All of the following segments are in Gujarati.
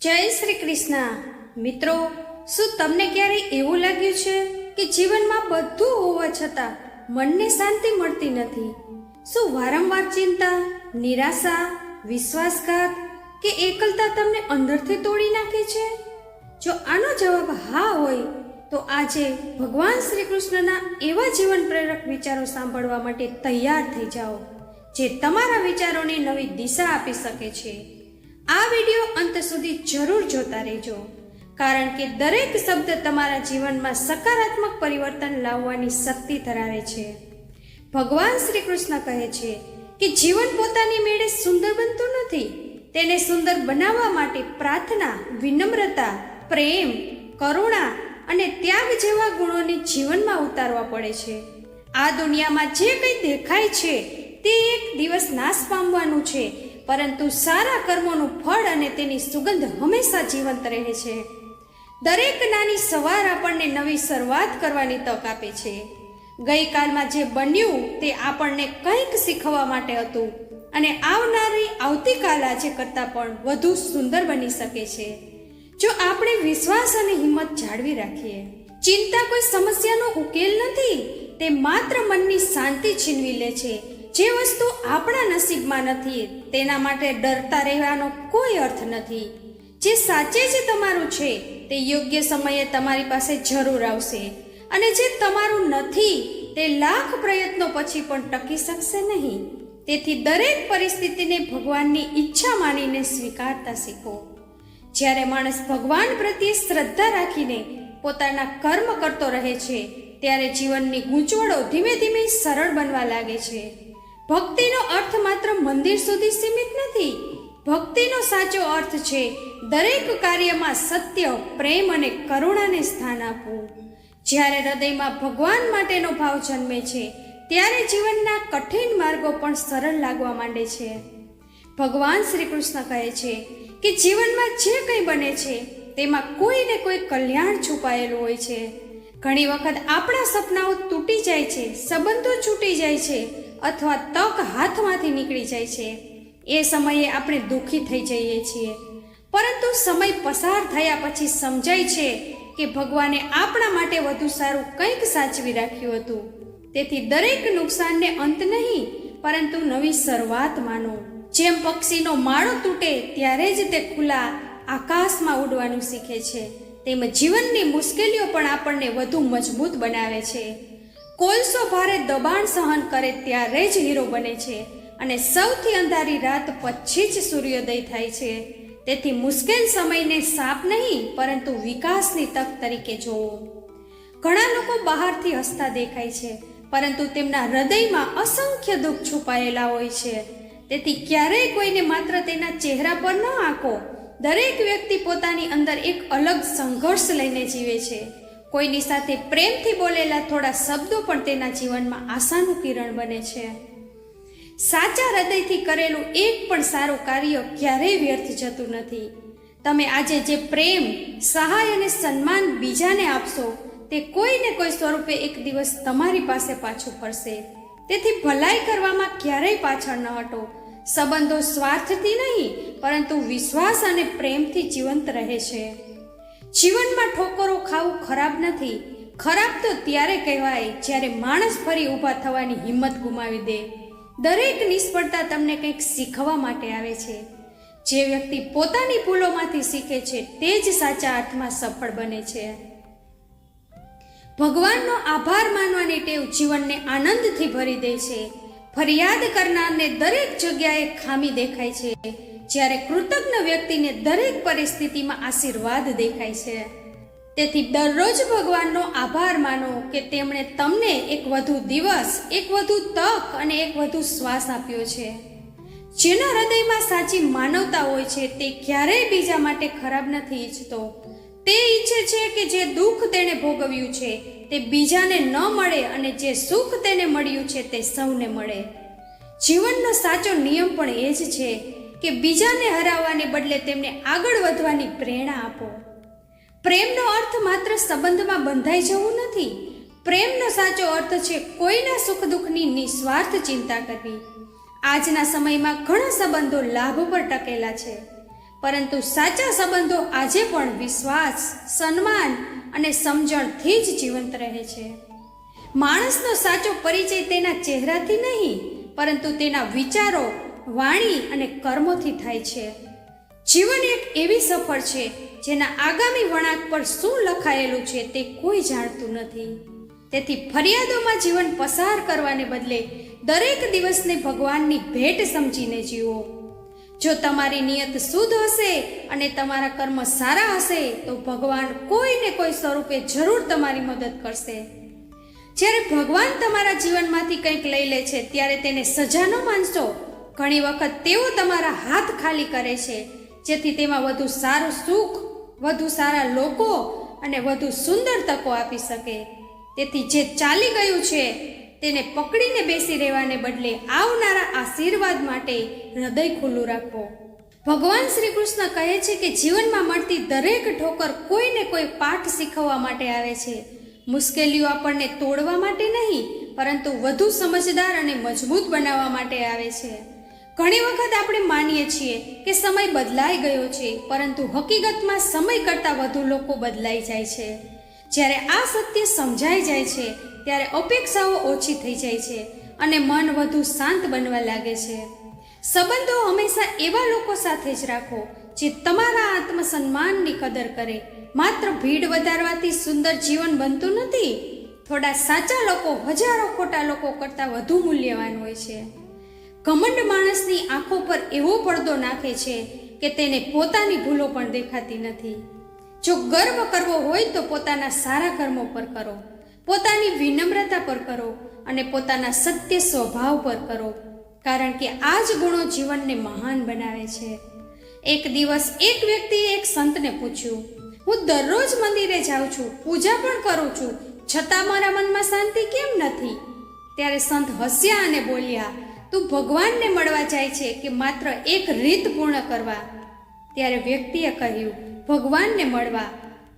જય શ્રી કૃષ્ણ મિત્રો, શું તમને ક્યારેય એવું લાગ્યું છે કે જીવનમાં બધું હોવા છતાં મનને શાંતિ મળતી નથી? શું વારંવાર ચિંતા, નિરાશા, વિશ્વાસઘાત કે એકલતા તમને અંદરથી તોડી નાખે છે? જો આનો જવાબ હા હોય તો આજે ભગવાન શ્રી કૃષ્ણના એવા જીવન પ્રેરક વિચારો સાંભળવા માટે તૈયાર થઈ જાઓ જે તમારા વિચારોને નવી દિશા આપી શકે છે. આ વિડિયો અંત સુધી જરૂર જોતા રહેજો, કારણ કે દરેક શબ્દ તમારા જીવનમાં સકારાત્મક પરિવર્તન લાવવાની શક્તિ ધરાવે છે. ભગવાન શ્રી કૃષ્ણ કહે છે કે જીવન પોતાની મેળે સુંદર બનતું નથી. તેને સુંદર બનાવવા માટે પ્રાર્થના, વિનમ્રતા, પ્રેમ, કરુણા અને ત્યાગ જેવા ગુણોને જીવનમાં ઉતારવા પડે છે. આ દુનિયામાં જે કંઈ દેખાય છે તે એક દિવસ નાશ પામવાનું છે, પરંતુ સારા કર્મોનું ફળ અને તેની સુગંધ હંમેશા જીવંત રહે છે. દરેક નાની સવાર આપણને નવી શરૂઆત કરવાની તક આપે છે. ગઈકાલમાં જે બન્યું તે આપણને કંઈક શીખવવા માટે હતું, અને આવનારી આવતીકાલ આજે કરતાં પણ વધુ સુંદર બની શકે છે જો આપણે વિશ્વાસ અને હિંમત જાળવી રાખીએ. ચિંતા કોઈ સમસ્યાનો ઉકેલ નથી, તે માત્ર મનની શાંતિ છીનવી લે છે. જે વસ્તુ આપણા નસીબમાં નથી તેના માટે ડરતા રહેવાનો કોઈ અર્થ નથી. જે સાચે જ તમારું છે તે યોગ્ય સમયે તમારી પાસે જરૂર આવશે, અને જે તમારું નથી તે લાખ પ્રયત્નો પછી પણ ટકી શકશે નહીં. તેથી દરેક પરિસ્થિતિને ભગવાનની ઈચ્છા માનીને સ્વીકારતા શીખો. જ્યારે માણસ ભગવાન પ્રત્યે શ્રદ્ધા રાખીને પોતાના કર્મ કરતો રહે છે ત્યારે જીવનની ગૂંચવણો ધીમે ધીમે સરળ બનવા લાગે છે. ભક્તિનો અર્થ માત્ર મંદિર સુધી સીમિત નથી. ભક્તિનો સાચો અર્થ છે દરેક કાર્યમાં સત્ય, પ્રેમ અને કરુણાને સ્થાન આપવું. જ્યારે હૃદયમાં ભગવાન માટેનો ભાવ જન્મે છે ત્યારે જીવનના કઠિન માર્ગો પણ સરળ લાગવા માંડે છે. ભગવાન શ્રી કૃષ્ણ કહે છે કે જીવનમાં જે કંઈ બને છે તેમાં કોઈ ને કોઈ કલ્યાણ છુપાયેલું હોય છે. ઘણી વખત આપણા સપનાઓ તૂટી જાય છે, સંબંધો છૂટી જાય છે, અથવા તક હાથમાંથી નીકળી જાય છે. એ સમયે આપણે દુઃખી થઈ જઈએ છીએ, પરંતુ સમય પસાર થયા પછી સમજાય છે કે ભગવાને આપણા માટે વધુ સારું કંઈક સાચવી રાખ્યું હતું. તેથી દરેક નુકસાનને અંત નહીં, પરંતુ નવી શરૂઆત માનો. જેમ પક્ષીનો માળો તૂટે ત્યારે જ તે ખુલ્લા આકાશમાં ઉડવાનું શીખે છે, તેમ જીવનની મુશ્કેલીઓ પણ આપણને વધુ મજબૂત બનાવે છે. કોલસો ભારે દબાણ સહન કરે ત્યારે જ હીરો બને છે, અને સૌથી અંધારી રાત પછી જ સૂર્યોદય થાય છે. તેથી મુશ્કેલ સમયને સાપ નહીં, પરંતુ વિકાસની તક તરીકે જોવો. ઘણા લોકો બહારથી હસતા દેખાય છે, પરંતુ તેમના હૃદયમાં અસંખ્ય દુઃખ છુપાયેલા હોય છે. તેથી ક્યારેય કોઈને માત્ર તેના ચહેરા પર ન આંકો. દરેક વ્યક્તિ પોતાની અંદર એક અલગ સંઘર્ષ લઈને જીવે છે. કોઈની સાથે પ્રેમથી બોલેલા થોડા શબ્દો પણ તેના જીવનમાં આશાનું કિરણ બને છે. સાચા હૃદયથી કરેલું એક પણ સારું કાર્ય ક્યારેય વ્યર્થ જતું નથી. તમે આજે જે પ્રેમ, સહાય અને સન્માન બીજાને આપશો તે કોઈ ને કોઈ સ્વરૂપે એક દિવસ તમારી પાસે પાછું ફરશે. તેથી ભલાઈ કરવામાં ક્યારેય પાછળ ન હટો. સંબંધો સ્વાર્થથી નહીં, પરંતુ વિશ્વાસ અને પ્રેમથી જીવંત રહે છે. જીવનમાં ઠોકરો ખાવું ખરાબ નથી. ખરાબ તો ત્યારે કહેવાય જ્યારે માણસ ફરી ઊભા થવાની હિંમત ગુમાવી દે. દરેક નિષ્ફળતા તમને કંઈક શીખવા માટે આવે છે. જે વ્યક્તિ પોતાની ભૂલોમાંથી શીખે છે તે જ સાચા અર્થમાં સફળ બને છે. ભગવાનનો આભાર માનવાની ટેવ જીવનને આનંદથી ભરી દે છે. ફરિયાદ કરનારને દરેક જગ્યાએ ખામી દેખાય છે, જ્યારે કૃતજ્ઞ વ્યક્તિને દરેક પરિસ્થિતિમાં આશીર્વાદ દેખાય છે. તેથી દરરોજ ભગવાનનો આભાર માનો કે તેમણે તમને એક વધુ દિવસ, એક વધુ તક અને એક વધુ શ્વાસ આપ્યો છે. જેના હૃદયમાં સાચી માનવતા હોય છે તે ક્યારેય બીજા માટે ખરાબ નથી ઈચ્છતો. તે ઈચ્છે છે કે જે દુઃખ તેણે ભોગવ્યું છે તે બીજાને ન મળે, અને જે સુખ તેને મળ્યું છે તે સૌને મળે. જીવનનો સાચો નિયમ પણ એ જ છે કે બીજાને હરાવવાને બદલે તેમને આગળ વધવાની પ્રેરણા આપો. પ્રેમનો અર્થ માત્ર સંબંધમાં બંધાઈ જવું નથી. પ્રેમનો સાચો અર્થ છે કોઈના સુખ દુઃખની નિસ્વાર્થ ચિંતા કરવી. આજના સમયમાં ઘણા સંબંધો લાભ પર ટકેલા છે, પરંતુ સાચા સંબંધો આજે પણ વિશ્વાસ, સન્માન અને સમજણથી જ જીવંત રહે છે. માણસનો સાચો પરિચય તેના ચહેરાથી નહીં, પરંતુ તેના વિચારો, વાણી અને કર્મોથી થાય છે. જીવન એક એવી સફર છે જેના આગામી વળાંક પર શું લખાયેલું છે તે કોઈ જાણતું નથી. તેથી ફરિયાદોમાં જીવન પસાર કરવાને બદલે દરેક દિવસને ભગવાનની ભેટ સમજીને જીવો. જો તમારી નિયત શુદ્ધ હશે અને તમારા કર્મ સારા હશે તો ભગવાન કોઈને કોઈ સ્વરૂપે જરૂર તમારી મદદ કરશે. જ્યારે ભગવાન તમારા જીવનમાંથી કંઈક લઈ લે છે ત્યારે તેને સજા ન માનશો. ઘણી વખત તેઓ તમારા હાથ ખાલી કરે છે જેથી તેમાં વધુ સારું સુખ, વધુ સારા લોકો અને વધુ સુંદર તકો આપી શકે. તેથી જે ચાલી ગયું છે તેને પકડીને બેસી રહેવાને બદલે આવનારા આશીર્વાદ માટે હૃદય ખુલ્લું રાખો. ભગવાન શ્રી કૃષ્ણ કહે છે કે જીવનમાં મળતી દરેક ઠોકર કોઈને કોઈ પાઠ શીખવવા માટે આવે છે. મુશ્કેલીઓ આપણને તોડવા માટે નહીં, પરંતુ વધુ સમજદાર અને મજબૂત બનાવવા માટે આવે છે. ઘણી વખત આપણે માનીએ છીએ કે સમય બદલાઈ ગયો છે, પરંતુ હકીકતમાં સમય કરતાં વધુ લોકો બદલાઈ જાય છે. જ્યારે આ સત્ય સમજાઈ જાય છે ત્યારે અપેક્ષાઓ ઓછી થઈ જાય છે અને મન વધુ શાંત બનવા લાગે છે. સંબંધો હંમેશા એવા લોકો સાથે જ રાખો જે તમારા આત્મસન્માનની કદર કરે. માત્ર ભીડ વધારવાથી સુંદર જીવન બનતું નથી. થોડા સાચા લોકો હજારો ખોટા લોકો કરતાં વધુ મૂલ્યવાન હોય છે. ઘમંડ માણસની આંખો પર એવો પડદો નાખે છે કે તેને પોતાની ભૂલો પણ દેખાતી નથી. જો ગર્વ કરવો હોય તો પોતાના સારા કર્મો પર કરો, પોતાની વિનમ્રતા પર કરો અને પોતાના સત્ય સ્વભાવ પર કરો, કારણ કે આ જ ગુણો જીવનને મહાન બનાવે છે. એક દિવસ એક વ્યક્તિએ એક સંતને પૂછ્યું, હું દરરોજ મંદિરે જાઉં છું, પૂજા પણ કરું છું, છતાં મારા મનમાં શાંતિ કેમ નથી? ત્યારે સંત હસ્યા અને બોલ્યા, તું ભગવાનને મળવા જાય છે કે માત્ર એક રીત પૂર્ણ કરવા? ત્યારે વ્યક્તિએ કહ્યું, ભગવાનને મળવા.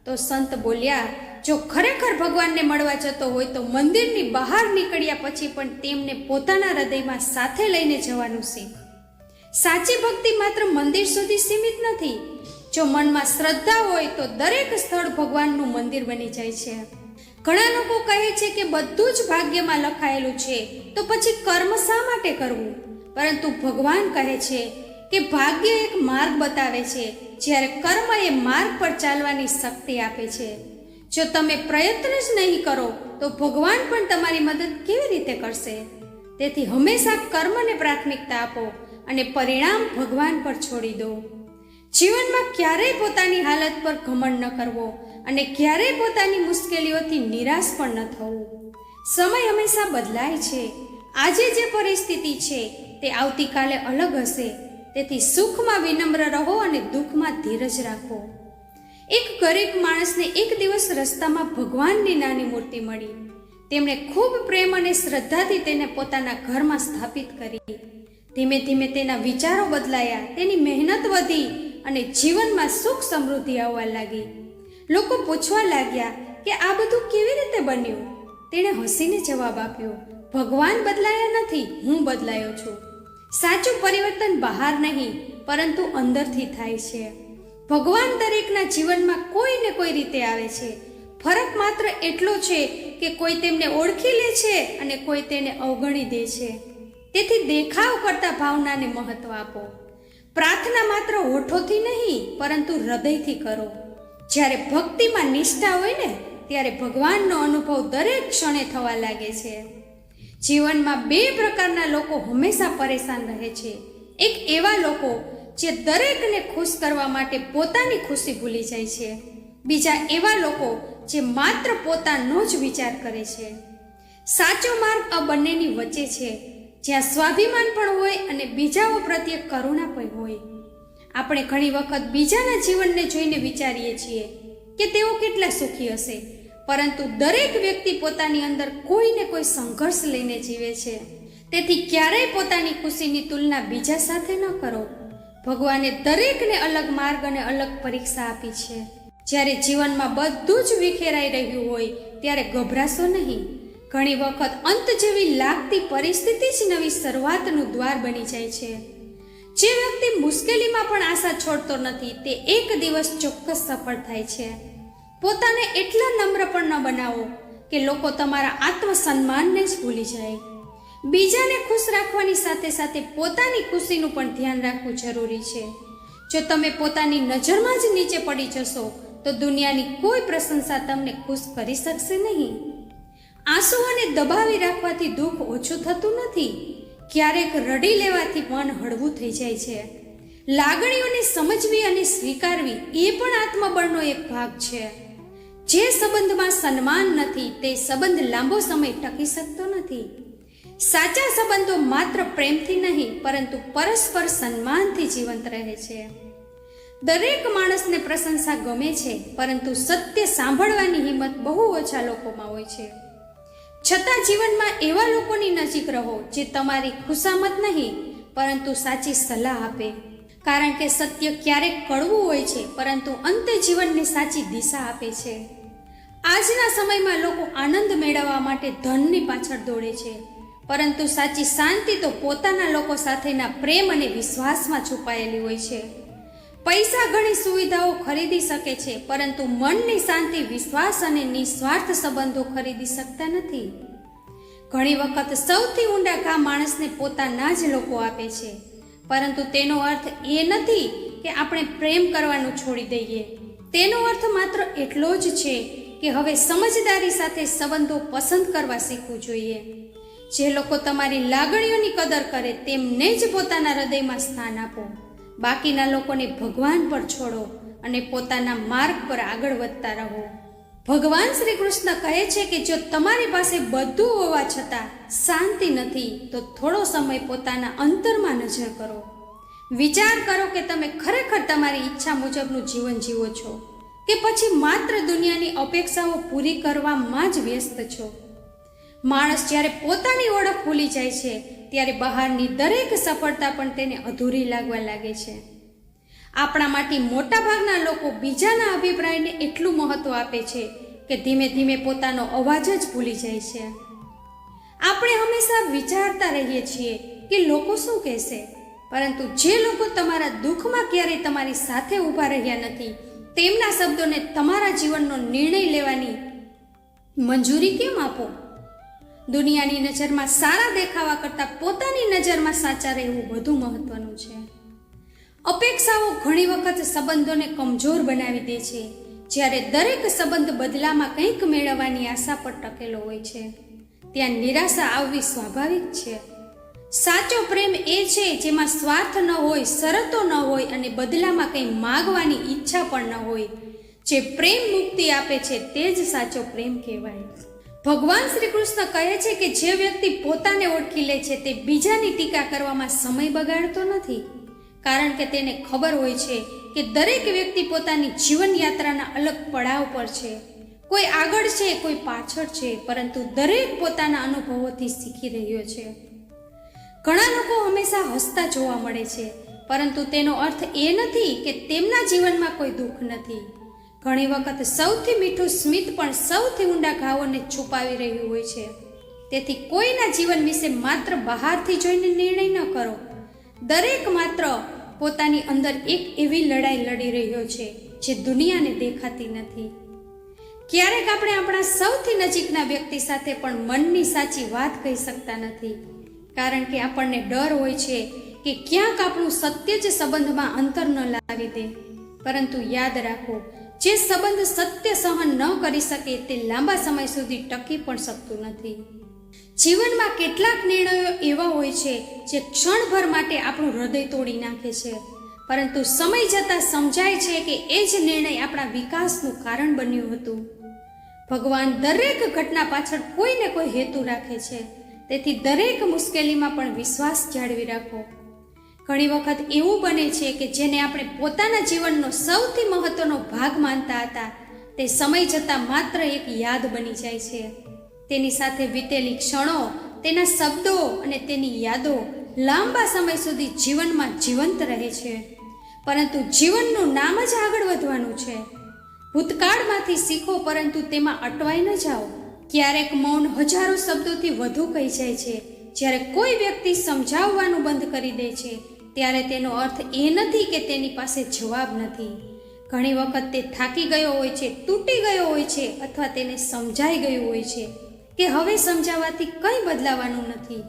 તો સંત બોલ્યા, જો ખરેખર ભગવાનને મળવા જતો હોય તો મંદિરની બહાર નીકળ્યા પછી પણ તેમને પોતાના હૃદયમાં સાથે લઈને જવાનું શીખ. સાચી ભક્તિ માત્ર મંદિર સુધી સીમિત નથી. જો મનમાં શ્રદ્ધા હોય તો દરેક સ્થળ ભગવાનનું મંદિર બની જાય છે. ઘણા લોકો કહે છે કે બધું જ ભાગ્યમાં લખાયેલું છે, તો પછી કર્મ શા માટે કરવું? પરંતુ ભગવાન કહે છે કે ભાગ્ય એક માર્ગ બતાવે છે, જ્યારે કર્મ એ માર્ગ પર ચાલવાની શક્તિ આપે છે. જો તમે પ્રયત્ન જ નહીં કરો તો ભગવાન પણ તમારી મદદ કેવી રીતે કરશે? તેથી હંમેશા કર્મને પ્રાથમિકતા આપો અને પરિણામ ભગવાન પર છોડી દો. જીવનમાં ક્યારેય પોતાની હાલત પર ઘમંડ ન કરવો અને ક્યારેય પોતાની મુશ્કેલીઓથી નિરાશ પણ ન થવું. સમય હંમેશા બદલાય છે. આજે જે પરિસ્થિતિ છે તે આવતીકાલે અલગ હશે. તેથી સુખમાં વિનમ્ર રહો અને દુઃખમાં ધીરજ રાખો. એક ગરીબ માણસને એક દિવસ રસ્તામાં ભગવાનની નાની મૂર્તિ મળી. તેમણે ખૂબ પ્રેમ અને શ્રદ્ધાથી તેને પોતાના ઘરમાં સ્થાપિત કરી. ધીમે ધીમે તેના વિચારો બદલાયા, તેની મહેનત વધી અને જીવનમાં સુખ સમૃદ્ધિ આવવા લાગી. લોકો પૂછવા લાગ્યા કે આ બધું કેવી રીતે બન્યું? તેણે હસીને જવાબ આપ્યો, ભગવાન બદલાયા નથી, હું બદલાયો છું. સાચું પરિવર્તન બહાર નહીં પરંતુ અંદરથી થાય છે. ભગવાન દરેકના જીવનમાં કોઈ ને કોઈ રીતે આવે છે. ફરક માત્ર એટલો છે કે કોઈ તેમને ઓળખી લે છે અને કોઈ તેને અવગણી દે છે. તેથી દેખાવ કરતા ભાવનાને મહત્વ આપો. પ્રાર્થના માત્ર હોઠોથી નહીં પરંતુ હૃદયથી કરો. જ્યારે ભક્તિમાં નિષ્ઠા હોય ને ત્યારે ભગવાનનો અનુભવ દરેક ક્ષણે થવા લાગે છે. જીવનમાં બે પ્રકારના લોકો હંમેશા પરેશાન રહે છે. એક એવા લોકો જે દરેકને ખુશ કરવા માટે પોતાની ખુશી ભૂલી જાય છે. બીજા એવા લોકો જે માત્ર પોતાનો જ વિચાર કરે છે. સાચો માર્ગ આ બંનેની વચ્ચે છે, જ્યાં સ્વાભિમાન પણ હોય અને બીજાઓ પ્રત્યે કરુણા પણ હોય. આપણે ઘણી વખત બીજાના જીવનને જોઈને વિચારીએ છીએ કે તેઓ કેટલા સુખી હશે, પરંતુ દરેક વ્યક્તિ પોતાની અંદર કોઈને કોઈ સંઘર્ષ લઈને જીવે છે. તેથી ક્યારેય પોતાની ખુશીની તુલના બીજા સાથે ન કરો. ભગવાને દરેકને અલગ માર્ગ અને અલગ પરીક્ષા આપી છે. જ્યારે જીવનમાં બધું જ વિખેરાઈ રહ્યું હોય ત્યારે ગભરાશો નહીં. ઘણી વખત અંત જેવી લાગતી પરિસ્થિતિ જ નવી શરૂઆતનું દ્વાર બની જાય છે. જે વ્યક્તિ મુશ્કેલીમાં પણ આશા છોડતો નથી તે એક દિવસ ચોક્કસ સફળ થાય છે. પોતાને એટલા નમ્ર પણ ન બનાવો કે લોકો તમારા આત્મસન્માનને જ ભૂલી જાય. બીજાને ખુશ રાખવાની સાથે સાથે પોતાની ખુશીનું પણ ધ્યાન રાખવું જરૂરી છે. જો તમે પોતાની નજરમાં જ નીચે પડી જશો તો દુનિયાની કોઈ પ્રશંસા તમને ખુશ કરી શકશે નહીં. આંસુઓને દબાવી રાખવાથી દુઃખ ઓછું થતું નથી. ક્યારેક રડી લેવાથી મન હળવું થઈ જાય છે. લાગણીઓને સમજવી અને સ્વીકારવી એ પણ આત્મબળનો એક ભાગ છે. જે સંબંધમાં સન્માન નથી તે સંબંધ લાંબો સમય ટકી શકતો નથી. સાચા સંબંધો માત્ર પ્રેમથી નહીં પરંતુ પરસ્પર સન્માનથી જીવંત રહે છે. દરેક માણસને પ્રશંસા ગમે છે પરંતુ સત્ય સાંભળવાની હિંમત બહુ ઓછા લોકોમાં હોય છે. છતાં જીવનમાં એવા લોકોની નજીક રહો જે તમારી ખુશામત નહીં પરંતુ સાચી સલાહ આપે. કારણ કે સત્ય ક્યારેક કડવું હોય છે પરંતુ અંતે જીવનને સાચી દિશા આપે છે. આજના સમયમાં લોકો આનંદ મેળવવા માટે ધનની પાછળ દોડે છે પરંતુ સાચી શાંતિ તો પોતાના લોકો સાથેના પ્રેમ અને વિશ્વાસમાં છુપાયેલી હોય છે. પૈસા ઘણી સુવિધાઓ ખરીદી શકે છે પરંતુ મનની શાંતિ, વિશ્વાસ અને નિસ્વાર્થ સંબંધો ખરીદી શકતા નથી. ઘણી વખત સૌથી ઊંડા ઘા માણસને પોતાના જ લોકો આપે છે પરંતુ તેનો અર્થ એ નથી કે આપણે પ્રેમ કરવાનું છોડી દઈએ. તેનો અર્થ માત્ર એટલો જ છે કે હવે સમજદારી સાથે સંબંધો પસંદ કરવા શીખવું જોઈએ. જે લોકો તમારી લાગણીઓની કદર કરે તેમને જ પોતાના હૃદયમાં સ્થાન આપો. બાકીના લોકોને ભગવાન પર છોડો અને પોતાના માર્ગ પર આગળ વધતા રહો. ભગવાન શ્રી કૃષ્ણ કહે છે કે જો તમારી પાસે બધું હોવા છતાં શાંતિ નથી તો થોડો સમય પોતાના અંતરમાં નજર કરો. વિચાર કરો કે તમે ખરેખર તમારી ઈચ્છા મુજબનું જીવન જીવો છો કે પછી માત્ર દુનિયાની અપેક્ષાઓ પૂરી કરવામાં જ વ્યસ્ત છો. માણસ જ્યારે પોતાની ઓળખ ભૂલી જાય છે ત્યારે બહારની દરેક સફળતા પણ તેને અધૂરી લાગવા લાગે છે. આપણામાંથી મોટાભાગના લોકો બીજાના અભિપ્રાયને એટલું મહત્વ આપે છે કે ધીમે ધીમે પોતાનો અવાજ જ ભૂલી જાય છે. આપણે હંમેશા વિચારતા રહીએ છીએ કે લોકો શું કહેશે, પરંતુ જે લોકો તમારા દુઃખમાં ક્યારેય તમારી સાથે ઊભા રહ્યા નથી તેમના શબ્દોને તમારા જીવનનો નિર્ણય લેવાની મંજૂરી કેમ આપો? દુનિયાની નજરમાં સારા દેખાવા કરતાં પોતાની નજરમાં સાચા રહેવું વધુ મહત્વનું છે. અપેક્ષાઓ ઘણી વખત સંબંધોને કમજોર બનાવી દે છે, જ્યારે દરેક સંબંધ બદલામાં કંઈક મેળવવાની આશા પર ટકેલો હોય છે. ત્યાં નિરાશા આવવી સ્વાભાવિક છે. સાચો પ્રેમ એ છે જેમાં સ્વાર્થ ન હોય, શરતો ન હોય અને બદલામાં કંઈ માગવાની ઈચ્છા પણ ન હોય. જે પ્રેમ મુક્તિ આપે છે તે જ સાચો પ્રેમ કહેવાય. ભગવાન શ્રી કૃષ્ણ કહે છે કે જે વ્યક્તિ પોતાને ઓળખી લે છે તે બીજાની ટીકા કરવામાં સમય બગાડતો નથી. કારણ કે તેને ખબર હોય છે કે દરેક વ્યક્તિ પોતાની જીવન યાત્રાના અલગ પડાવ પર છે. કોઈ આગળ છે, કોઈ પાછળ છે, પરંતુ દરેક પોતાના અનુભવોથી શીખી રહ્યો છે. ઘણા લોકો હંમેશા હસતા જોવા મળે છે પરંતુ તેનો અર્થ એ નથી કે તેમના જીવનમાં કોઈ દુઃખ નથી. ઘણી વખત સૌથી મીઠું સ્મિત પણ સૌથી ઊંડા ઘાવોને છુપાવી રહ્યું હોય છે. તેથી કોઈના જીવન વિશે માત્ર બહારથી જોઈને નિર્ણય ન કરો. દરેક માત્ર પોતાની અંદર એક એવી લડાઈ લડી રહ્યો છે જે દુનિયાને દેખાતી નથી. ક્યારેક આપણે આપણા સૌથી નજીકના વ્યક્તિ સાથે પણ મનની સાચી વાત કહી શકતા નથી, કારણ કે આપણને ડર હોય છે કે ક્યાંક આપણું સત્ય જ સંબંધમાં અંતર ન લાવી દે. પરંતુ યાદ રાખો, જે સંબંધ સત્ય સહન ન કરી શકે તે લાંબા સમય સુધી ટકી પણ શકતું નથી. જીવનમાં કેટલાક નિર્ણયો એવા હોય છે જે ક્ષણભર માટે આપણું હૃદય તોડી નાખે છે, પરંતુ સમય જતાં સમજાય છે કે એ જ નિર્ણય આપણા વિકાસનું કારણ બન્યું હતું. ભગવાન દરેક ઘટના પાછળ કોઈને કોઈ હેતુ રાખે છે, તેથી દરેક મુશ્કેલીમાં પણ વિશ્વાસ જાળવી રાખો. ઘણી વખત એવું બને છે કે જેને આપણે પોતાના જીવનનો સૌથી મહત્વનો ભાગ માનતા હતા તે સમય જતાં માત્ર એક યાદ બની જાય છે. તેની સાથે વીતેલી ક્ષણો, તેના શબ્દો અને તેની યાદો લાંબા સમય સુધી જીવનમાં જીવંત રહે છે. પરંતુ જીવનનું નામ જ આગળ વધવાનું છે. ભૂતકાળમાંથી શીખો પરંતુ તેમાં અટવાઈ ન જાઓ. ક્યારેક મૌન હજારો શબ્દોથી વધુ કહી જાય છે. જ્યારે કોઈ વ્યક્તિ સમજાવવાનું બંધ કરી દે છે ત્યારે તેનો અર્થ એ નથી કે તેની પાસે જવાબ નથી. ઘણી વખત તે થાકી ગયો હોય છે, તૂટી ગયો હોય છે, અથવા તેને સમજાઈ ગયું હોય છે કે હવે સમજાવવાથી કંઈ બદલાવાનું નથી.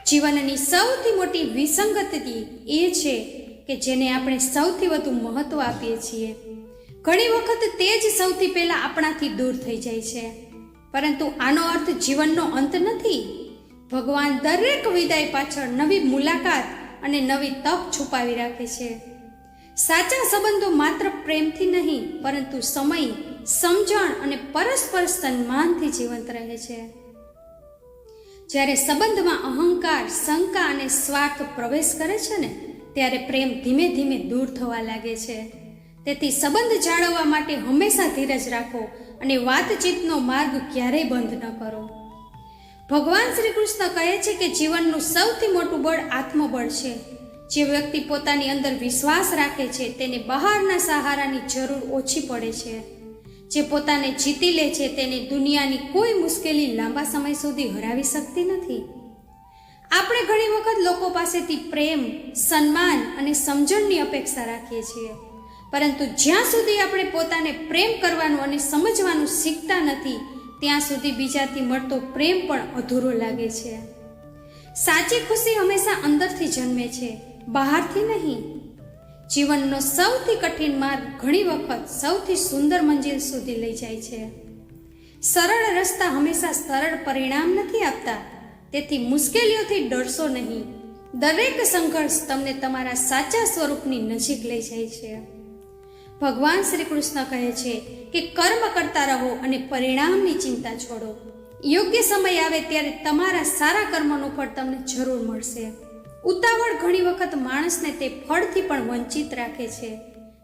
જીવનની સૌથી મોટી વિસંગતિ એ છે કે જેને આપણે સૌથી વધુ મહત્વ આપીએ છીએ, ઘણી વખત તે જ સૌથી પહેલા આપણાથી દૂર થઈ જાય છે. પરંતુ આનો અર્થ જીવનનો અંત નથી. ભગવાન દરેક વિદાય પાછળ નવી મુલાકાત અને નવી તક છુપાવી રાખે છે. સાચા સંબંધો માત્ર પ્રેમથી નહીં, પરંતુ સમય, સમજણ અને પરસ્પર સન્માનથી જીવંત રહે છે. જ્યારે સંબંધમાં અહંકાર, શંકા અને સ્વાર્થ પ્રવેશ કરે છે ને, ત્યારે પ્રેમ ધીમે ધીમે દૂર થવા લાગે છે. તેથી સંબંધ જાળવવા માટે હંમેશા ધીરજ રાખો અને વાતચીતનો માર્ગ ક્યારેય બંધ ન કરો. ભગવાન શ્રી કૃષ્ણ કહે છે કે જીવનનું સૌથી મોટું બળ આત્મબળ છે. જે વ્યક્તિ પોતાની અંદર વિશ્વાસ રાખે છે તેને બહારના સહારાની જરૂર ઓછી પડે છે. જે પોતાને જીતી લે છે તેને દુનિયાની કોઈ મુશ્કેલી લાંબા સમય સુધી હરાવી શકતી નથી. આપણે ઘણી વખત લોકો પાસેથી પ્રેમ, સન્માન અને સમજણની અપેક્ષા રાખીએ છીએ, પરંતુ જ્યાં સુધી આપણે પોતાને પ્રેમ કરવાનું અને સમજવાનું શીખતા નથી, ત્યાં સુધી બીજાથી મળતો પ્રેમ પણ અધૂરો લાગે છે. સાચી ખુશી હંમેશા અંદરથી જન્મે છે, બહારથી નહીં. જીવનનો સૌથી કઠિન માર્ગ ઘણી વખત સૌથી સુંદર મંજિલ સુધી લઈ જાય છે. સરળ રસ્તા હંમેશા સરળ પરિણામ નથી આપતા, તેથી મુશ્કેલીઓથી ડરશો નહીં. દરેક સંઘર્ષ તમને તમારા સાચા સ્વરૂપની નજીક લઈ જાય છે. ભગવાન શ્રી કૃષ્ણ કહે છે કે કર્મ કરતા રહો અને પરિણામની ચિંતા છોડો. યોગ્ય સમય આવે ત્યારે તમારા સારા કર્મનું ફળ તમને જરૂર મળશે. ઉતાવળ ઘણી વખત માણસને તે ફળથી પણ વંચિત રાખે છે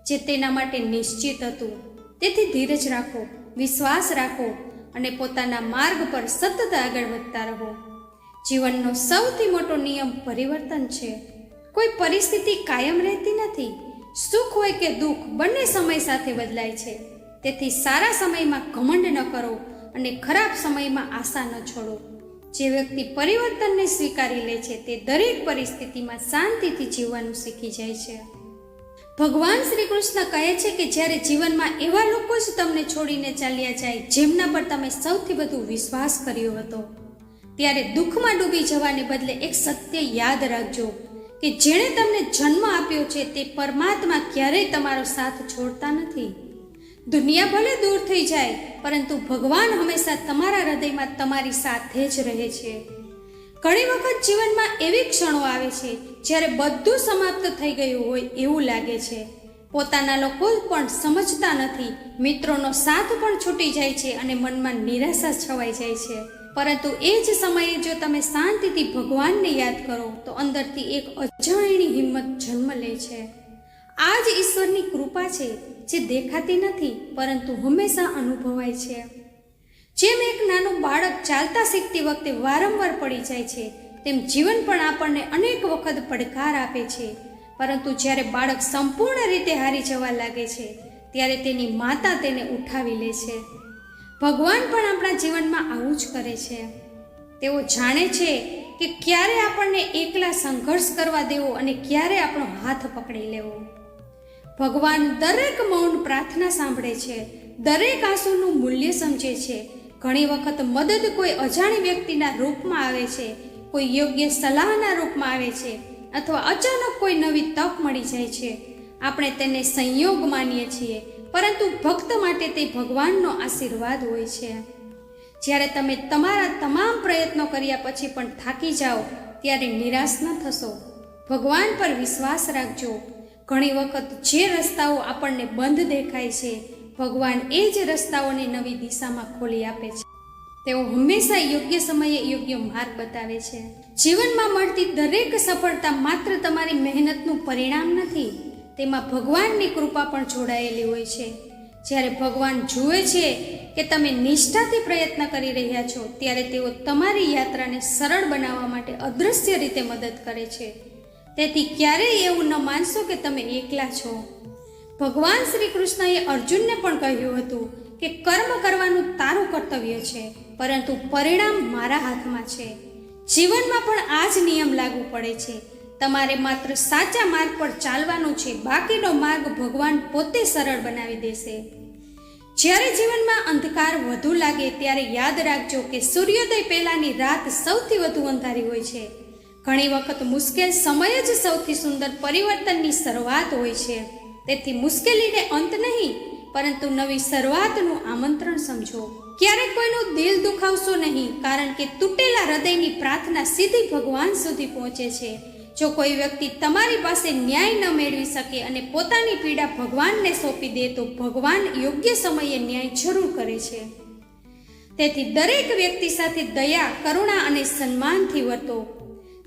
જે તેના માટે નિશ્ચિત હતું. તેથી ધીરજ રાખો, વિશ્વાસ રાખો અને પોતાના માર્ગ પર સતત આગળ વધતા રહો. જીવનનો સૌથી મોટો નિયમ પરિવર્તન છે. કોઈ પરિસ્થિતિ કાયમ રહેતી નથી. સુખ હોય કે દુઃખ, બંને સમય સાથે બદલાય છે. તેથી સારા સમયમાં ઘમંડ ન કરો અને ખરાબ સમયમાં આશા ન છોડો. જે વ્યક્તિ પરિવર્તનને સ્વીકારી લે છે તે દરેક પરિસ્થિતિમાં શાંતિથી જીવવાનું શીખી જાય છે. ભગવાન શ્રી કૃષ્ણ કહે છે કે જ્યારે જીવનમાં એવા લોકો જ તમને છોડીને ચાલ્યા જાય જેમના પર તમે સૌથી વધુ વિશ્વાસ કર્યો હતો, ત્યારે દુઃખમાં ડૂબી જવાને બદલે એક સત્ય યાદ રાખજો કે જેણે તમને જન્મ આપ્યો છે તે પરમાત્મા ક્યારેય તમારો સાથ છોડતા નથી. દુનિયા ભલે દૂર થઈ જાય, પરંતુ ભગવાન હંમેશા તમારા હૃદયમાં તમારી સાથે જ રહે છે. ઘણી વખત જીવનમાં એવી ક્ષણો આવે છે જ્યારે બધું સમાપ્ત થઈ ગયું હોય એવું લાગે છે. પોતાના લોકો પણ સમજતા નથી, મિત્રોનો સાથ પણ છૂટી જાય છે અને મનમાં નિરાશા છવાઈ જાય છે. પરંતુ એ જ સમયે જો તમે શાંતિથી ભગવાનને યાદ કરો તો અંદરથી એક અજાણ્યની હિંમત જન્મ લે છે. આ જ ઈશ્વરની કૃપા છે જે દેખાતી નથી પરંતુ હંમેશા અનુભવાય છે. જેમ એક નાનું બાળક ચાલતા શીખતી વખતે વારંવાર પડી જાય છે, તેમ જીવન પણ આપણને અનેક વખત પડકાર આપે છે. પરંતુ જ્યારે બાળક સંપૂર્ણ રીતે હારી જવા લાગે છે ત્યારે તેની માતા તેને ઉઠાવી લે છે. ભગવાન પણ આપણા જીવનમાં આવું જ કરે છે. તેઓ જાણે છે કે ક્યારે આપણને એકલા સંઘર્ષ કરવા દેવો અને ક્યારે આપણો હાથ પકડી લેવો. ભગવાન દરેક મૌન પ્રાર્થના સાંભળે છે, દરેક આંસુનું મૂલ્ય સમજે છે. ઘણી વખત મદદ કોઈ અજાણી વ્યક્તિના રૂપમાં આવે છે, કોઈ યોગ્ય સલાહના રૂપમાં આવે છે, અથવા અચાનક કોઈ નવી તક મળી જાય છે. આપણે તેને સંયોગ માનીએ છીએ, પરંતુ ભક્ત માટે તે ભગવાનનો આશીર્વાદ હોય છે. જ્યારે તમે તમારા તમામ પ્રયત્નો કર્યા પછી પણ થાકી જાઓ ત્યારે નિરાશ ન થશો. ભગવાન પર વિશ્વાસ રાખજો. ઘણી વખત જે રસ્તાઓ આપણને બંધ દેખાય છે, ભગવાન એ જ રસ્તાઓને નવી દિશામાં ખોલી આપે છે. તેઓ હંમેશા યોગ્ય સમયે યોગ્ય માર્ગ બતાવે છે. જીવનમાં મળતી દરેક સફળતા માત્ર તમારી મહેનતનું પરિણામ નથી, તેમાં ભગવાનની કૃપા પણ જોડાયેલી હોય છે. જ્યારે ભગવાન જુએ છે કે તમે નિષ્ઠાથી પ્રયત્ન કરી રહ્યા છો, ત્યારે તેઓ તમારી યાત્રાને સરળ બનાવવા માટે અદૃશ્ય રીતે મદદ કરે છે. તેથી ક્યારેય એવું ન માનશો કે તમે એકલા છો. ભગવાન શ્રી કૃષ્ણએ અર્જુનને પણ કહ્યું હતું કે કર્મ કરવાનું તારું કર્તવ્ય છે, પરંતુ પરિણામ મારા હાથમાં છે. જીવનમાં પણ આ જ નિયમ લાગુ પડે છે. તમારે માત્ર સાચા માર્ગ પર ચાલવાનું છે, બાકીનો માર્ગ ભગવાન પોતે સરળ બનાવી દેશે. જ્યારે જીવનમાં અંધકાર વધુ લાગે ત્યારે યાદ રાખજો કે સૂર્યોદય પહેલાની રાત સૌથી વધુ અંધારી હોય છે. ઘણી વખત મુશ્કેલ સમય જ સૌથી સુંદર પરિવર્તનની શરૂઆત હોય છે. તેથી મુશ્કેલીને અંત નહીં, પરંતુ નવી શરૂઆતનું આમંત્રણ સમજો. ક્યારેક કોઈનું દિલ દુખાવશો નહીં, કારણ કે તૂટેલા હૃદયની પ્રાર્થના સીધી ભગવાન સુધી પહોંચે છે. જો કોઈ વ્યક્તિ તમારી પાસે ન્યાય ન મેળવી શકે અને પોતાની પીડા ભગવાનને સોંપી દે તો ભગવાન યોગ્ય સમયે ન્યાય જરૂર કરે છે. તેથી દરેક વ્યક્તિ સાથે દયા, કરુણા અને સન્માનથી વર્તો.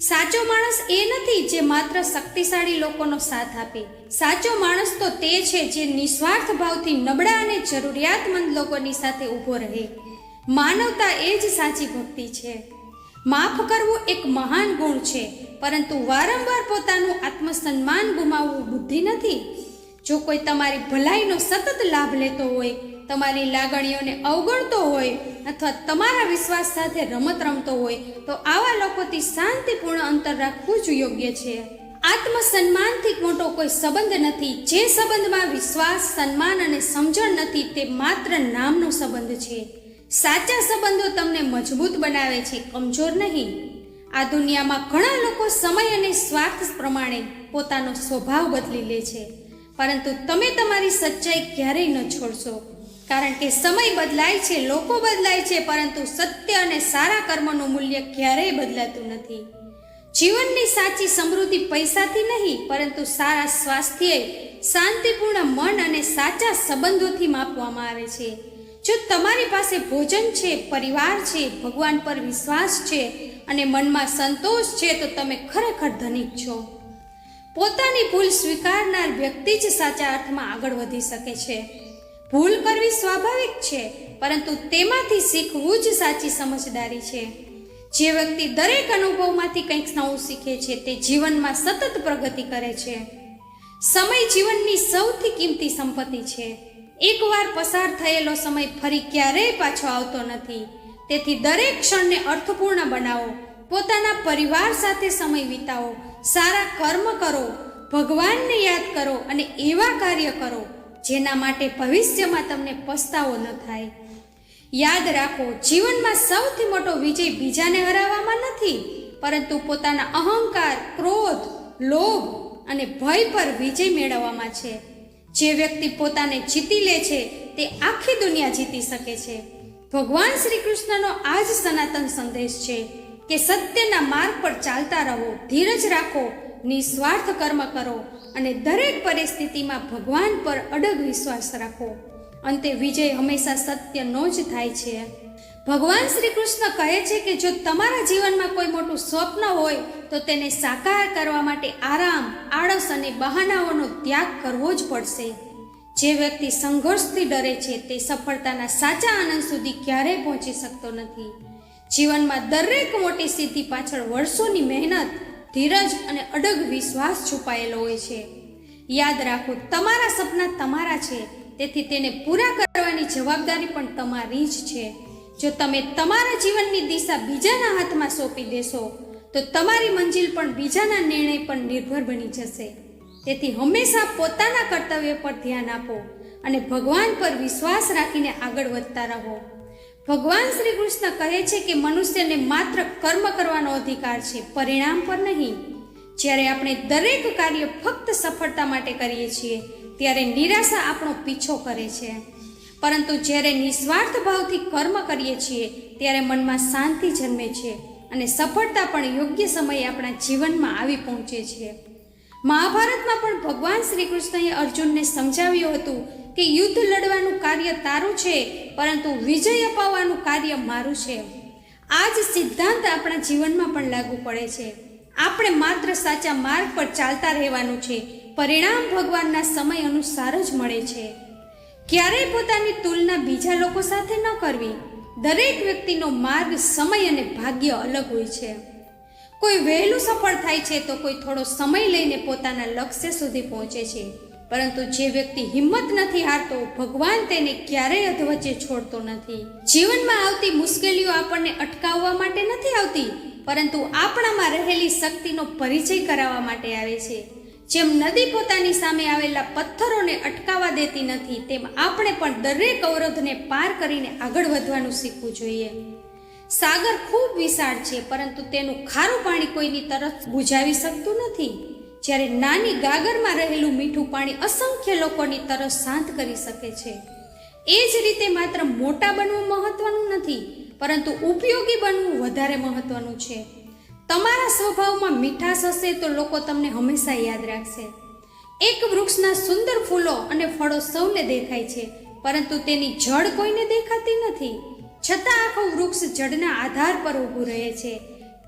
સાચો માણસ એ નથી જે માત્ર શક્તિશાળી લોકોનો સાથ આપે. સાચો માણસ તો તે છે જે નિસ્વાર્થ ભાવથી નબળા અને જરૂરિયાતમંદ લોકોની સાથે ઊભો રહે. માનવતા એ જ સાચી ભક્તિ છે. માફ કરવું એક મહાન ગુણ છે, પરંતુ વારંવાર પોતાનું આત્મસન્માન ગુમાવવું બુદ્ધિ નથી. જો કોઈ તમારી ભલાઈનો સતત લાભ લેતો હોય, તમારી લાગણીઓને અવગણતો હોય અથવા તમારા વિશ્વાસ સાથે રમત રમતો હોય તો આવા લોકોથી શાંતિપૂર્ણ અંતર રાખવું જ યોગ્ય છે. આત્મસન્માનથી મોટો કોઈ સંબંધ નથી. જે સંબંધમાં વિશ્વાસ, સન્માન અને સમજણ નથી તે માત્ર નામનો સંબંધ છે. સાચા સંબંધો તમને મજબૂત બનાવે છે, કમજોર નહીં. આ દુનિયામાં ઘણા લોકો સમય અને સ્વાર્થ પ્રમાણે પોતાનો સ્વભાવ બદલી લે છે, પરંતુ તમે તમારી સચ્ચાઈ ક્યારેય ન છોડશો. કારણ કે સમય બદલાય છે, લોકો બદલાય છે, પરંતુ સત્ય અને સારા કર્મનું મૂલ્ય ક્યારેય બદલાતું નથી. જીવનની સાચી સમૃદ્ધિ પૈસાથી નહીં, પરંતુ સારા સ્વાસ્થ્ય, શાંતિપૂર્ણ મન અને સાચા સંબંધોથી માપવામાં આવે છે. જો તમારી પાસે ભોજન છે, પરિવાર છે, ભગવાન પર વિશ્વાસ છે અને મનમાં સંતોષ છે તો તમે ખરેખર ધનિક છો. પોતાની ભૂલ સ્વીકારનાર વ્યક્તિ જ સાચા અર્થમાં આગળ વધી શકે છે. ભૂલ કરવી સ્વાભાવિક છે, પરંતુ તેમાંથી શીખવું જ સાચી સમજદારી છે. જે વ્યક્તિ દરેક અનુભવમાંથી કંઈક નવું શીખે છે તે જીવનમાં સતત પ્રગતિ કરે છે. સમય જીવનની સૌથી કિંમતી સંપત્તિ છે. એકવાર પસાર થયેલો સમય ફરી ક્યારેય પાછો આવતો નથી. તેથી દરેક ક્ષણને અર્થપૂર્ણ બનાવો. પોતાના પરિવાર સાથે સમય વિતાવો, સારા કર્મ કરો, ભગવાનને યાદ કરો અને એવા કાર્ય કરો જેના માટે ભવિષ્યમાં તમને પસ્તાવો ન થાય. યાદ રાખો, જીવનમાં સૌથી મોટો વિજય બીજાને હરાવવામાં નથી, પરંતુ પોતાના અહંકાર, ક્રોધ, લોભ અને ભય પર વિજય મેળવવામાં છે. જે વ્યક્તિ પોતાને જીતી લે છે તે આખી દુનિયા જીતી શકે છે. ભગવાન શ્રી કૃષ્ણનો આ જ સનાતન સંદેશ છે કે સત્યના માર્ગ પર ચાલતા રહો, ધીરજ રાખો, નિસ્વાર્થ કર્મ કરો અને દરેક પરિસ્થિતિમાં ભગવાન પર અડગ વિશ્વાસ રાખો. અંતે વિજય હંમેશા સત્યનો જ થાય છે. ભગવાન શ્રી કૃષ્ણ કહે છે કે જો તમારા જીવનમાં કોઈ મોટું સ્વપ્ન હોય તો તેને સાકાર કરવા માટે આરામ, આળસ અને બહાનાઓનો ત્યાગ કરવો જ પડશે. જે વ્યક્તિ સંઘર્ષથી ડરે છે તે સફળતાના સાચા આનંદ સુધી ક્યારેય પહોંચી શકતો નથી. જીવનમાં દરેક મોટી સિદ્ધિ પાછળ વર્ષોની મહેનત, ધીરજ અને અડગ વિશ્વાસ છુપાયેલો હોય છે. યાદ રાખો, તમારા સપના તમારા છે, તેથી તેને પૂરા કરવાની જવાબદારી પણ તમારી જ છે. જો તમે તમારા જીવનની દિશા બીજાના હાથમાં સોંપી દેશો તો તમારી મંજિલ પણ બીજાના નિર્ણય પર નિર્ભર બની જશે. તેથી હંમેશા પોતાના કર્તવ્ય પર ધ્યાન આપો અને ભગવાન પર વિશ્વાસ રાખીને આગળ વધતા રહો. ભગવાન શ્રી કૃષ્ણ કહે છે કે મનુષ્યને માત્ર કર્મ કરવાનો અધિકાર છે, પરિણામ પર નહીં. જ્યારે આપણે દરેક કાર્ય ફક્ત સફળતા માટે કરીએ છીએ ત્યારે નિરાશા આપણો પીછો કરે છે, પરંતુ જ્યારે નિસ્વાર્થ ભાવથી કર્મ કરીએ છીએ ત્યારે મનમાં શાંતિ જન્મે છે અને સફળતા પણ યોગ્ય સમયે આપણા જીવનમાં આવી પહોંચે છે. મહાભારતમાં પણ ભગવાન શ્રી કૃષ્ણએ અર્જુનને સમજાવ્યું હતું કે યુદ્ધ લડવાનું કાર્ય તારું છે, પરંતુ વિજય અપાવવાનું કાર્ય મારું છે. આ જ સિદ્ધાંત આપણા જીવનમાં પણ લાગુ પડે છે. આપણે માત્ર સાચા માર્ગ પર ચાલતા રહેવાનું છે, પરિણામ ભગવાનના સમય અનુસાર જ મળે છે. ક્યારેય પોતાની તુલના બીજા લોકો સાથે ન કરવી. દરેક વ્યક્તિનો માર્ગ, સમય અને ભાગ્ય અલગ હોય છે. કોઈ વહેલું સફળ થાય છે તો કોઈ થોડો સમય લઈને પોતાના લક્ષ્ય સુધી પહોંચે છે, પરંતુ જે વ્યક્તિ હિંમત નથી હારતો, ભગવાન તેને ક્યારેય અધવચ્ચે છોડતો નથી. જીવનમાં આવતી મુશ્કેલીઓ આપણને અટકાવવા માટે નથી આવતી, પરંતુ આપણામાં રહેલી શક્તિનો પરિચય કરાવવા માટે આવે છે. જેમ નદી પોતાની સામે આવેલા પથ્થરોને અટકાવવા દેતી નથી, તેમ આપણે પણ દરેક અવરોધને પાર કરીને આગળ વધવાનું શીખવું જોઈએ. સાગર ખૂબ વિશાળ છે, પરંતુ તેનું ખારું પાણી કોઈની તરસ બુઝાવી શકતું નથી. જ્યારે નાની ગાગરમાં રહેલું મીઠું પાણી અસંખ્ય લોકોની તરસ શાંત કરી શકે છે. એ જ રીતે માત્ર મોટા બનવું મહત્વનું નથી, પરંતુ ઉપયોગી બનવું વધારે મહત્વનું છે. તમારા સ્વભાવમાં મીઠાશ હશે તો લોકો તમને હંમેશા યાદ રાખશે. એક વૃક્ષના સુંદર ફૂલો અને ફળો સૌને દેખાય છે, પરંતુ તેની જડ કોઈને દેખાતી નથી. છતાં આખું વૃક્ષ જડના આધાર પર ઊભું રહે છે.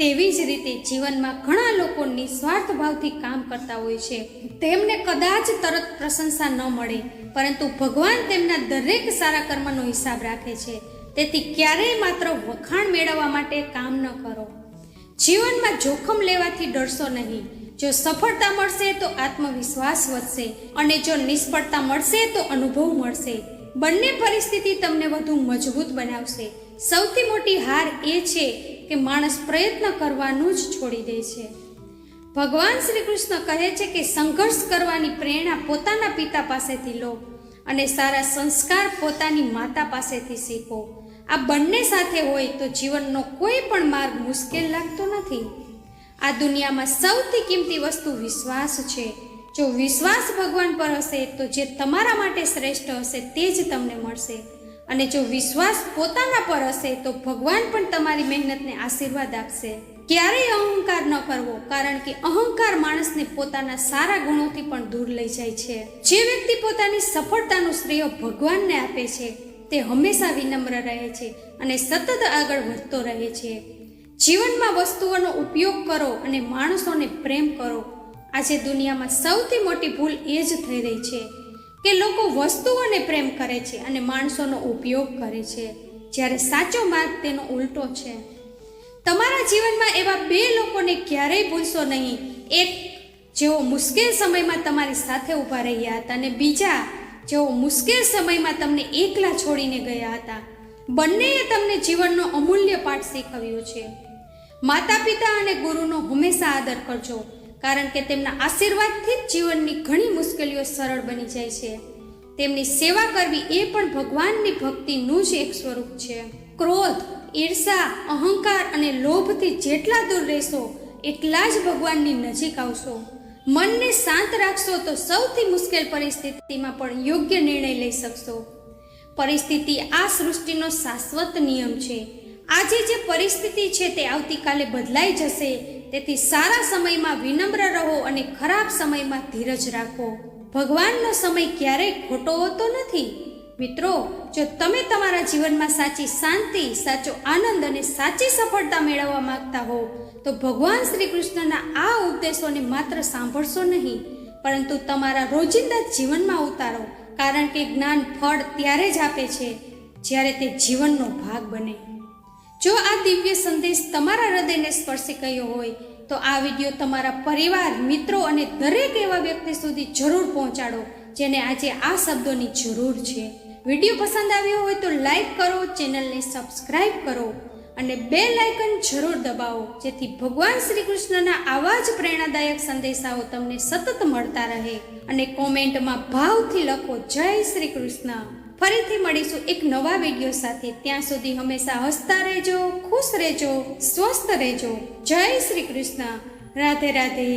તેવી જ રીતે જીવનમાં ઘણા લોકો નિસ્વાર્થ ભાવથી કામ કરતા હોય છે. તેમને કદાચ તરત પ્રશંસા ન મળે, પરંતુ ભગવાન તેમના દરેક સારા કર્મનો હિસાબ રાખે છે. તેથી ક્યારેય માત્ર વખાણ મેળવવા માટે કામ ન કરો. જીવનમાં જોખમ લેવાથી ડરશો નહીં. જો સફળતા મળશે તો આત્મવિશ્વાસ વધશે, અને જો નિષ્ફળતા મળશે તો અનુભવ મળશે. બંને પરિસ્થિતિ તમને વધુ મજબૂત બનાવશે. સૌથી મોટી હાર એ છે કે માણસ પ્રયત્ન કરવાનું જ છોડી દે છે. ભગવાન શ્રી કૃષ્ણ કહે છે કે સંઘર્ષ કરવાની પ્રેરણા પોતાના પિતા પાસેથી લો અને સારા સંસ્કાર પોતાની માતા પાસેથી શીખો. આ બંને સાથે હોય તો જીવનનો કોઈ પણ માર્ગ મુશ્કેલ લાગતો નથી. આ દુનિયામાં સૌથી કિંમતી વસ્તુ વિશ્વાસ છે. જો વિશ્વાસ ભગવાન પર હશે તો જે તમારા માટે શ્રેષ્ઠ હશે તે જ તમને મળશે. અને જો વિશ્વાસ પોતાના પર હશે તો ભગવાન પણ તમારી મહેનતને આશીર્વાદ આપશે. ક્યારેય અહંકાર ન કરવો, કારણ કે અહંકાર માણસને પોતાના સારા ગુણોથી પણ દૂર લઈ જાય છે. જે વ્યક્તિ પોતાની સફળતાનું શ્રેય ભગવાનને આપે છે તે હંમેશા વિનમ્ર રહે છે અને સતત આગળ વધતો રહે છે. જીવનમાં વસ્તુઓનો ઉપયોગ કરો અને માણસોને પ્રેમ કરો. આજે દુનિયામાં સૌથી મોટી ભૂલ એ જ થઈ રહી છે કે લોકો વસ્તુઓને પ્રેમ કરે છે અને માણસોનો ઉપયોગ કરે છે, જ્યારે સાચો માર્ગ તેનો ઉલટો છે. તમારા જીવનમાં એવા બે લોકોને ક્યારેય ભૂલશો નહીં. એક જેઓ મુશ્કેલ સમયમાં તમારી સાથે ઊભા રહ્યા હતા, અને બીજા જેઓ મુશ્કેલ સમયમાં તમને એકલા છોડીને ગયા હતા. બંનેએ તમને જીવનનો અમૂલ્ય પાઠ શીખવ્યો છે. માતા પિતા અને ગુરુનો હંમેશા આદર કરજો, કારણ કે તેમના આશીર્વાદથી જ જીવનની ઘણી મુશ્કેલીઓ સરળ બની જાય છે. તેમની સેવા કરવી એ પણ ભગવાનની ભક્તિનું જ એક સ્વરૂપ છે. ક્રોધ, ઈર્ષા, અહંકાર અને લોભથી જેટલા દૂર રહેશો એટલા જ ભગવાનની નજીક આવશો. મનને શાંત રાખશો તો સૌથી મુશ્કેલ પરિસ્થિતિમાં પણ યોગ્ય નિર્ણય લઈ શકશો. પરિસ્થિતિ આ સૃષ્ટિનો શાશ્વત નિયમ છે. આજે જે પરિસ્થિતિ છે તે આવતીકાલે બદલાઈ જશે. તેથી સારા સમયમાં વિનમ્ર રહો અને ખરાબ સમયમાં ધીરજ રાખો. ભગવાનનો સમય ક્યારેય ખોટો હોતો નથી. મિત્રો, જો તમે તમારા જીવનમાં સાચી શાંતિ, સાચો આનંદ અને સાચી સફળતા મેળવવા માંગતા હો તો ભગવાન શ્રી કૃષ્ણના આ ઉપદેશોને માત્ર સાંભળશો નહીં, પરંતુ તમારા રોજિંદા જીવનમાં ઉતારો. કારણ કે જ્ઞાન ફળ ત્યારે જ આપે છે જ્યારે તે જીવનનો ભાગ બને. જો આ દિવ્ય સંદેશ તમારા હૃદયને સ્પર્શી ગયો હોય તો આ વિડીયો તમારા પરિવાર, મિત્રો અને દરેક એવા વ્યક્તિ સુધી જરૂર પહોંચાડો જેને આજે આ શબ્દોની જરૂર છે. વિડીયો પસંદ આવ્યો હોય તો લાઈક કરો, ચેનલને સબસ્ક્રાઈબ કરો અને બેલ આઇકન જરૂર દબાવો, જેથી ભગવાન શ્રી કૃષ્ણના આવા જ પ્રેરણાદાયક સંદેશાઓ તમને સતત મળતા રહે. અને કોમેન્ટમાં ભાવથી લખો, જય શ્રી કૃષ્ણ. ફરીથી મળીશું એક નવા વિડીયો સાથે. ત્યાં સુધી હંમેશા હસતા રહેજો, ખુશ રહેજો, સ્વસ્થ રહેજો. જય શ્રી કૃષ્ણ. રાધે રાધે.